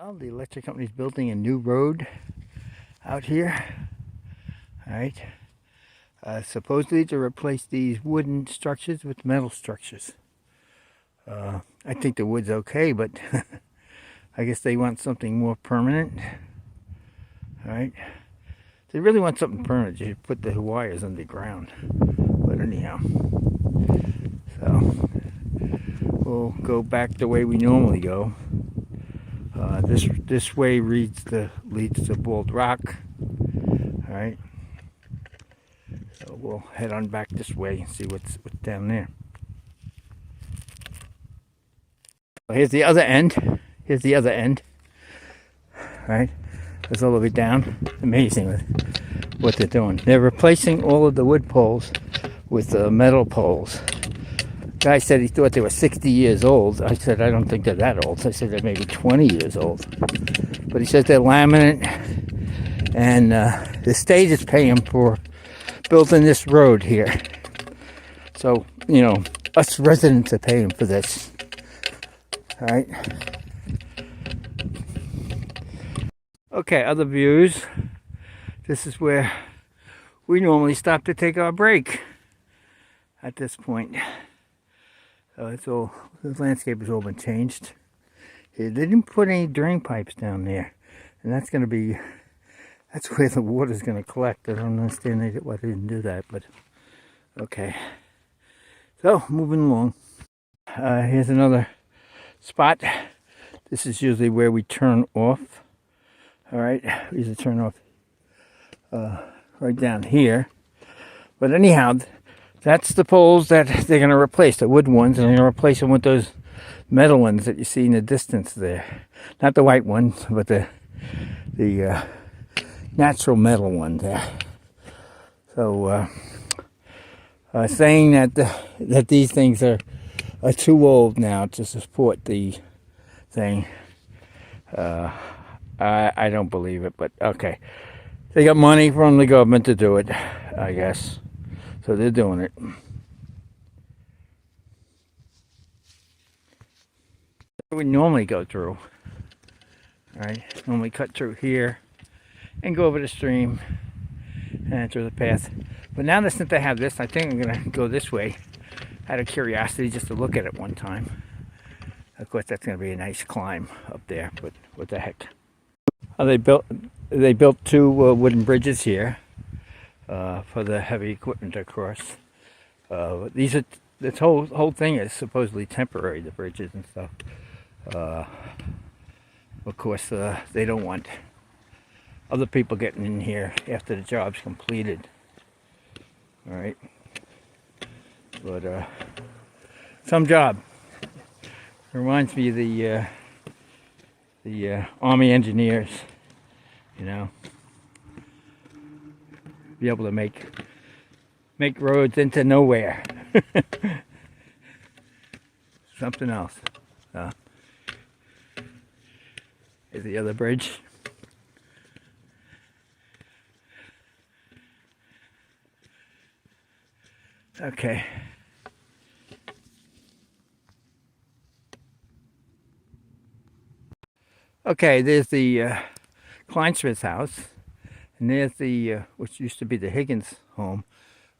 Well, the electric company's building a new road out here. All right. Supposedly to replace these wooden structures with metal structures. I think the wood's okay, but I guess they want something more permanent. All right. If they really want something permanent, you should put the wires underground. But anyhow, so we'll go back the way we normally go. This way leads to Bald Rock. All right. So we'll head on back this way and see what's down there. Well, here's the other end. Here's the other end. All right. It's all the way down. Amazing what they're doing. They're replacing all of the wood poles with metal poles. Guy said he thought they were 60 years old. I said, I don't think they're that old. I said they're maybe 20 years old. But he says they're laminate, and the state is paying for building this road here. So, you know, us residents are paying for this. All right. Okay, other views. This is where we normally stop to take our break at this point. So the landscape has all been changed. They didn't put any drain pipes down there, and that's where the water's going to collect. I don't understand why they didn't do that, but okay. So moving along. Here's another spot. This is usually where we turn off. All right, we usually turn off right down here. But anyhow, that's the poles that they're going to replace, the wood ones, and they're going to replace them with those metal ones that you see in the distance there. Not the white ones, but the natural metal ones there. So, saying that these things are too old now to support the thing, I don't believe it, but okay. They got money from the government to do it, I guess. So they're doing it. We normally go through. Alright, normally cut through here and go over the stream and through the path. But now that since I have this, I think I'm going to go this way out of curiosity just to look at it one time. Of course, that's going to be a nice climb up there, but what the heck. They built two wooden bridges here. For the heavy equipment to cross. This whole thing is supposedly temporary, the bridges and stuff. Of course, they don't want other people getting in here after the job's completed. All right, but some job. It reminds me of the Army engineers, you know. Be able to make roads into nowhere. Something else. Here's the other bridge. Okay. Okay, there's the Kleinsmith's house. And there's the, which used to be the Higgins home,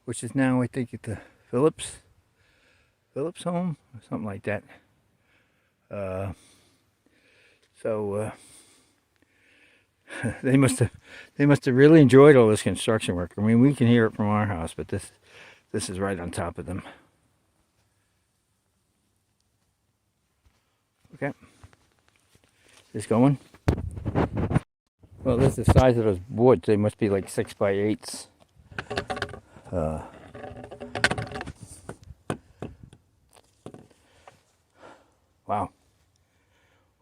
which is now, I think, at the Phillips home, or something like that. So they must have really enjoyed all this construction work. I mean, we can hear it from our house, but this is right on top of them. Okay, just going. Well, this is the size of those boards. They must be like 6x8s. Wow.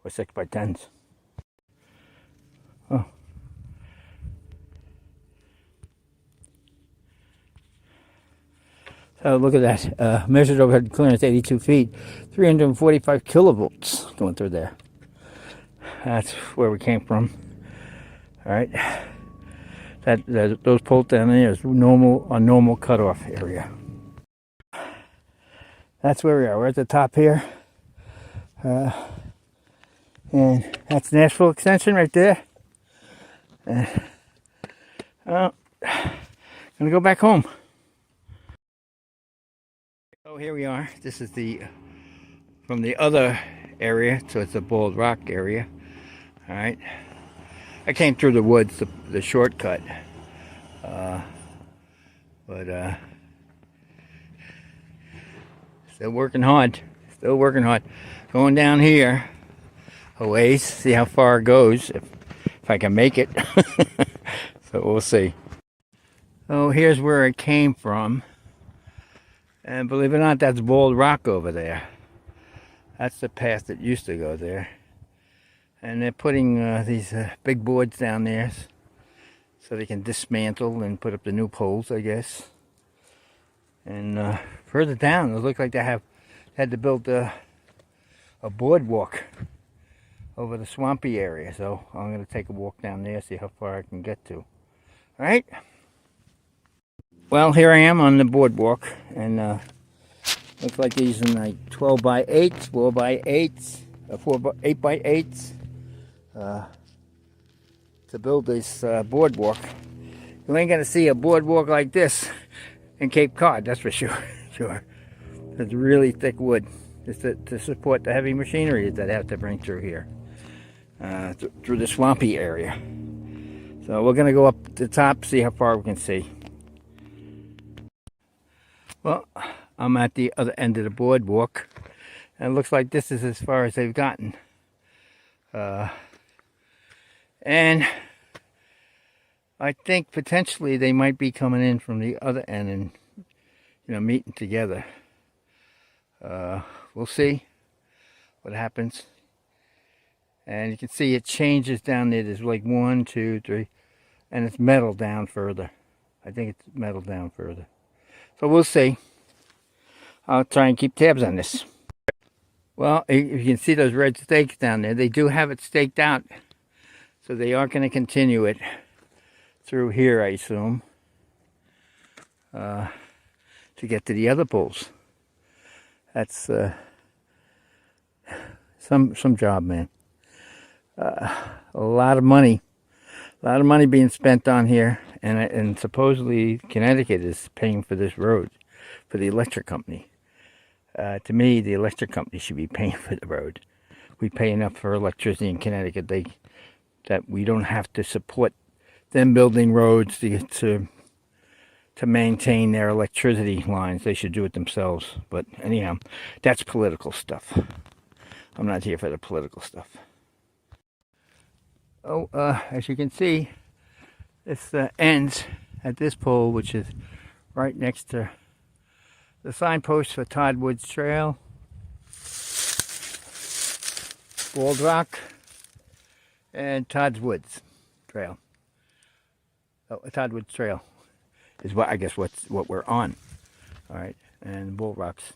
Or 6x10s. Oh. So look at that. Measured overhead clearance 82 feet. 345 kilovolts going through there. That's where we came from. All right, those poles down there is a normal cutoff area. That's where we are. We're at the top here. And that's Nashville Extension right there. And gonna go back home. So here we are. This is from the other area, so it's a Bald Rock area. All right. I came through the woods, the shortcut. But still working hard. Still working hard. Going down here a ways, see how far it goes, if I can make it. So we'll see. So here's where it came from. And believe it or not, that's Bald Rock over there. That's the path that used to go there. And they're putting these big boards down there so they can dismantle and put up the new poles, I guess. And further down, it looks like they had to build a boardwalk over the swampy area. So I'm going to take a walk down there, see how far I can get to. All right. Well, here I am on the boardwalk, and looks like these are like 12 by 8s, 4 by 8s, 8 by 8s to build this boardwalk. You ain't gonna see a boardwalk like this in Cape Cod, that's for sure. Sure, it's really thick wood. It's to support the heavy machinery that I have to bring through here, through the swampy area. So we're gonna go up the top, see how far we can see. Well, I'm at the other end of the boardwalk, and it looks like this is as far as they've gotten. And I think potentially they might be coming in from the other end and, meeting together. We'll see what happens. And you can see it changes down there. There's like 1, 2, 3, and it's metal down further. I think it's metal down further. So we'll see. I'll try and keep tabs on this. Well, if you can see those red stakes down there, they do have it staked out. So they are going to continue it through here, I assume, to get to the other poles. That's some job, man. A lot of money being spent on here, and supposedly Connecticut is paying for this road for the electric company. To me, the electric company should be paying for the road. We pay enough for electricity in Connecticut that we don't have to support them building roads to maintain their electricity lines. They should do it themselves. But anyhow, that's political stuff. I'm not here for the political stuff. Oh, as you can see, this ends at this pole, which is right next to the signpost for Todd Woods Trail, Bald Rock, and Todd's Woods Trail. Oh, Todd Woods Trail is what what we're on. All right, and Bald Rocks,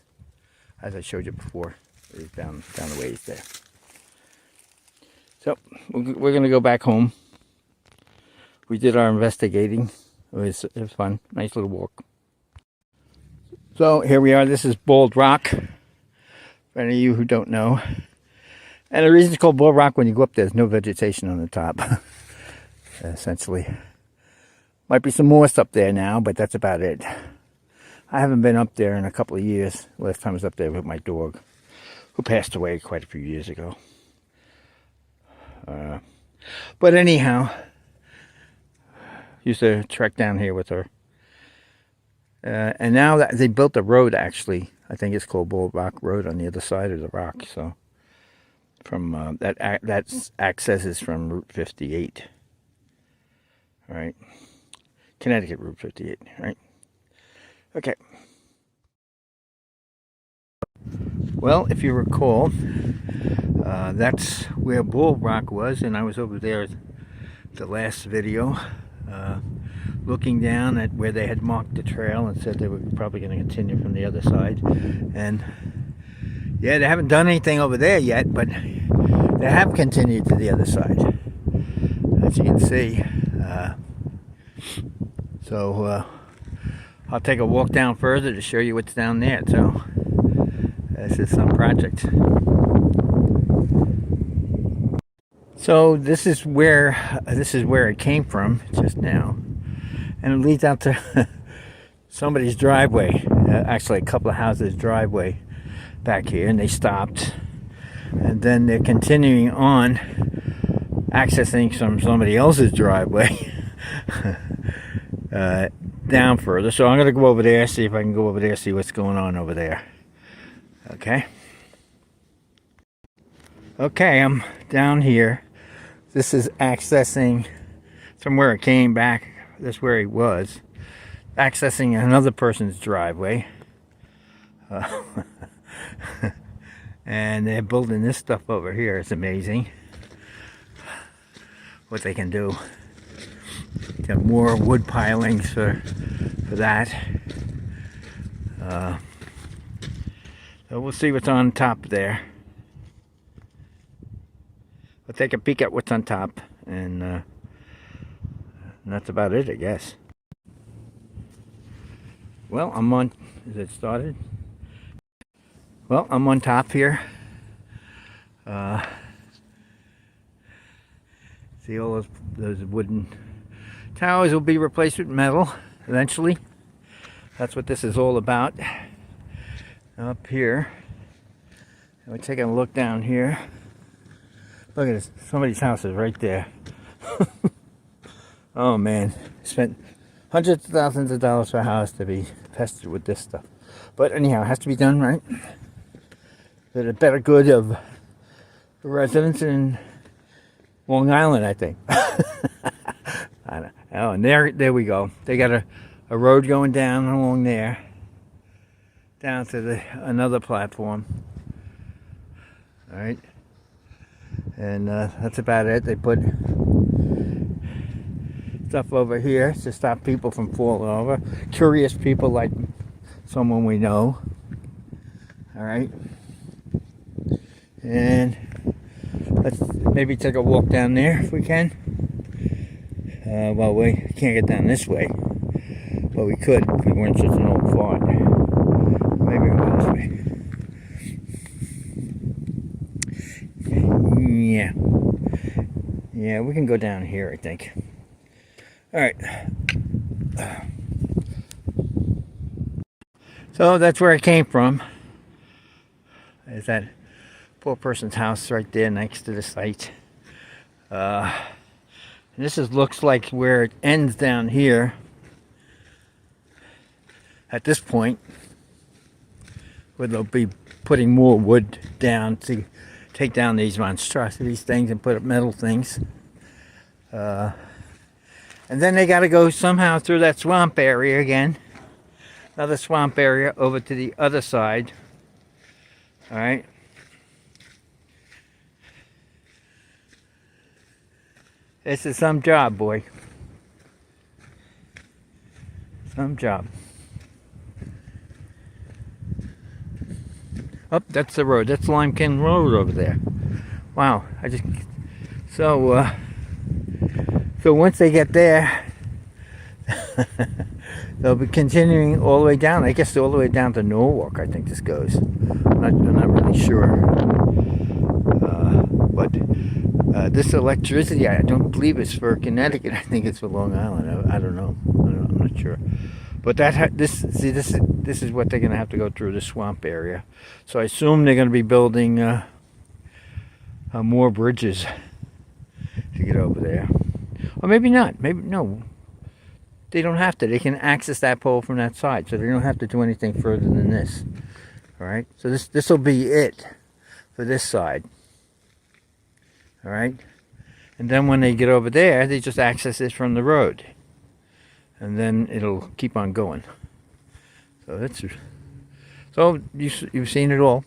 as I showed you before, is down the ways there. So we're going to go back home. We did our investigating. It was fun. Nice little walk. So here we are. This is Bald Rock, for any of you who don't know. And the reason it's called Bald Rock, when you go up there, there's no vegetation on the top. Essentially. Might be some moss up there now, but that's about it. I haven't been up there in a couple of years. Last time I was up there with my dog, who passed away quite a few years ago. But anyhow, used to trek down here with her. And now that they built a road, actually, I think it's called Bald Rock Road on the other side of the rock. So from that access is from Route 58. All right, Connecticut Route 58. Right. Okay. Well, if you recall, that's where Bald Rock was, and I was over there the last video, looking down at where they had marked the trail and said they were probably going to continue from the other side. And yeah, they haven't done anything over there yet, but they have continued to the other side, as you can see. So I'll take a walk down further to show you what's down there. So this is some project. So this is where it came from just now, and it leads out to somebody's driveway. Actually, a couple of houses' driveway back here, and they stopped, and then they're continuing on, accessing from somebody else's driveway down further. So I'm going to go over there, see if I can go over there, see what's going on over there. Okay. Okay, I'm down here. This is accessing from where it came back. That's where he was. Accessing another person's driveway. And they're building this stuff over here. It's amazing what they can do. Got more wood pilings for that. So we'll see what's on top there. We'll take a peek at what's on top, and that's about it, I guess. Well, I'm on. Is it started? Well, I'm on top here. See, all those wooden towers will be replaced with metal eventually. That's what this is all about. Up here, we're taking a look down here. Look at this. Somebody's house is right there. Oh man, spent hundreds of thousands of dollars for a house to be pestered with this stuff. But anyhow, it has to be done, right? For the better good of the residents in Long Island, I think. I don't, oh, and there we go. They got a road going down along there, down to another platform. All right. And that's about it. They put stuff over here to stop people from falling over. Curious people like someone we know. All right. And let's maybe take a walk down there if we can. Well, we can't get down this way. Well, we could if we weren't such an old fart. Maybe we can go this way. Yeah, we can go down here, I think. All right. So that's where I came from. There's that poor person's house right there next to the site. And this looks like where it ends down here. At this point, where they'll be putting more wood down to take down these monstrosities things and put up metal things. And then they got to go somehow through that swamp area again. Another swamp area over to the other side. All right. This is some job, boy. Some job. Oh, that's the road. That's Limekin Road over there. Wow. So once they get there, they'll be continuing all the way down. I guess all the way down to Norwalk, I think this goes. I'm not really sure. But this electricity, I don't believe it's for Connecticut. I think it's for Long Island. I don't know. I'm not sure. But this is what they're going to have to go through, the swamp area. So I assume they're going to be building more bridges to get over there. Or maybe not. Maybe no. They don't have to. They can access that pole from that side, so they don't have to do anything further than this. All right. So this will be it for this side. All right. And then when they get over there, they just access it from the road, and then it'll keep on going. So you've seen it all.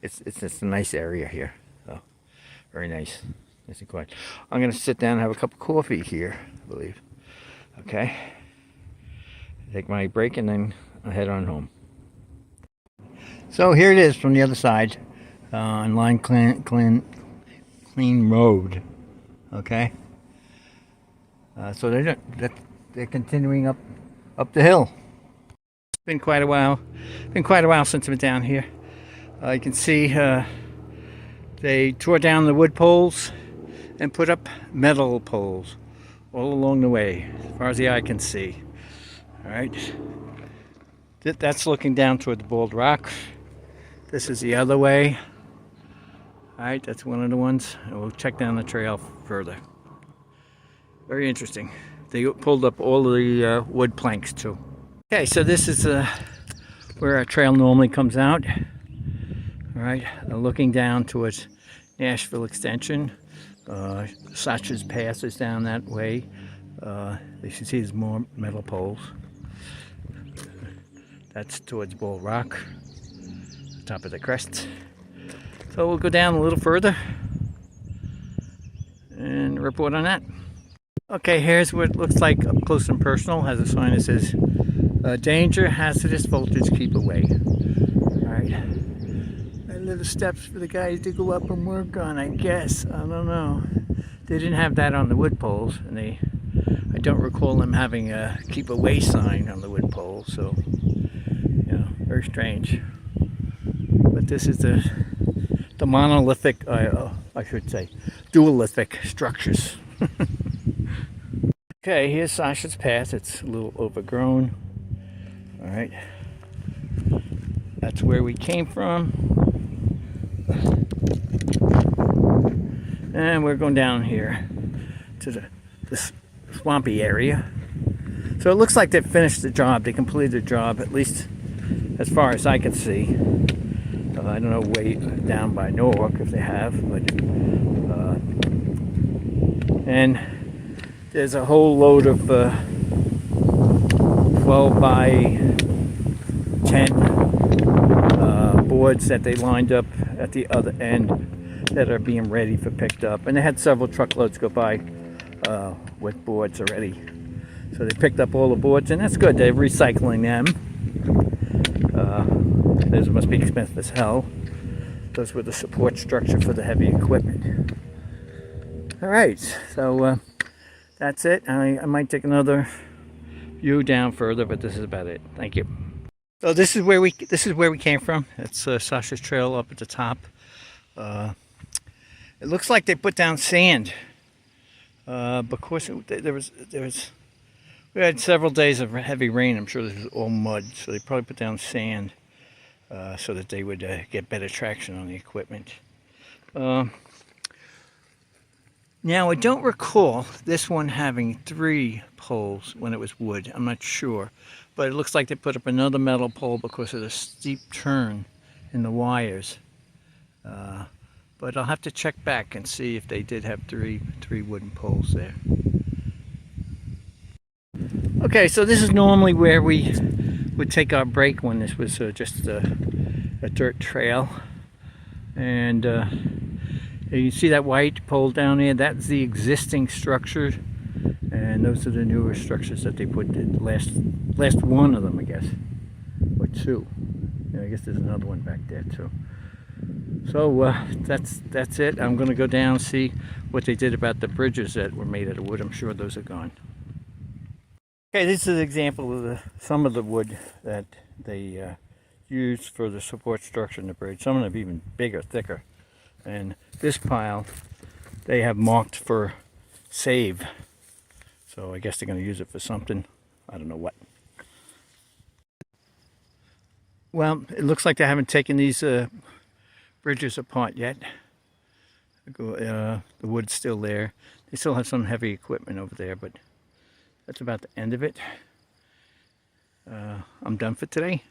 It's a nice area here. So very nice. Nice and quiet. I'm gonna sit down and have a cup of coffee here, I believe. Okay. Take my break and then I'll head on home. So here it is from the other side on Line Clean Road. Okay. So they're continuing up the hill. It's been quite a while. Since I've been down here. You can see They tore down the wood poles and put up metal poles all along the way, as far as the eye can see. All right, that's looking down toward the bald rock. This is the other way. All right, that's one of the ones, and we'll check down the trail further. Very interesting. They pulled up all the wood planks too. Okay, so this is where our trail normally comes out. All right, looking down towards Nashville Extension. Sacha's Pass is down that way. You can see there's more metal poles. That's towards Bull Rock, top of the crest. So we'll go down a little further and report on that. Okay, here's what it looks like up close and personal. Has a sign that says, danger, hazardous voltage, keep away. All right. Little steps for the guys to go up and work on, I guess. I don't know. They didn't have that on the wood poles, and I don't recall them having a keep away sign on the wood poles, so, you know, very strange. But this is the monolithic, I should say, duolithic structures. Okay, here's Sacha's Pass. It's a little overgrown. All right. That's where we came from. And we're going down here to this swampy area. So it looks like they finished the job. They completed the job, at least as far as I can see. I don't know way down by Norwalk if they have, but and there's a whole load of 12 by 10 boards that they lined up at the other end that are being ready for picked up, and they had several truckloads go by with boards already. So they picked up all the boards, and that's good. They're recycling them. Those must be expensive as hell. Those were the support structure for the heavy equipment. All right, so that's it. I might take another view down further, but this is about it. Thank you. So this is where we came from. It's Sacha's Trail up at the top. It looks like they put down sand because we had several days of heavy rain. I'm sure this is all mud, so they probably put down sand so that they would get better traction on the equipment. Now I don't recall this one having 3 poles when it was wood. I'm not sure, but it looks like they put up another metal pole because of the steep turn in the wires. But I'll have to check back and see if they did have three wooden poles there. Okay, so this is normally where we would take our break when this was just a dirt trail. And you see that white pole down there? That's the existing structure. And those are the newer structures that they put in. Last one of them, I guess. Or 2. Yeah, I guess there's another one back there too. So that's it. I'm going to go down and see what they did about the bridges that were made out of wood. I'm sure those are gone. Okay, this is an example of some of the wood that they used for the support structure in the bridge. Some of them are even bigger, thicker. And this pile, they have marked for save. So I guess they're going to use it for something. I don't know what. Well, it looks like they haven't taken these bridges apart yet. The wood's still there. They still have some heavy equipment over there, but that's about the end of it. I'm done for today.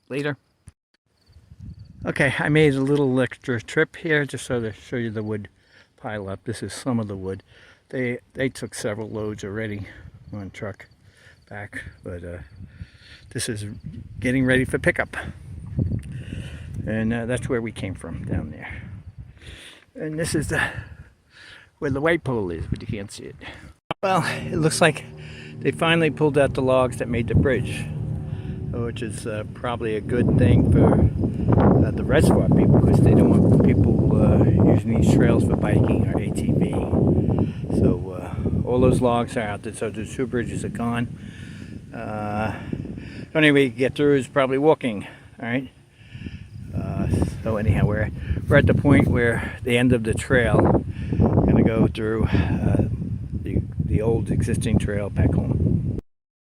Later. Okay, I made a little extra trip here just so to show you the wood pile up. This is some of the wood. They took several loads already on truck back, but this is getting ready for pickup. And that's where we came from, down there. And this is where the white pole is, but you can't see it. Well, it looks like they finally pulled out the logs that made the bridge, which is probably a good thing for the reservoir people, because they don't want people using these trails for biking or ATV. So all those logs are out there, so the 2 bridges are gone. The only way to get through is probably walking, all right? So anyhow, we're at the point where the end of the trail. Gonna go through the old existing trail back home.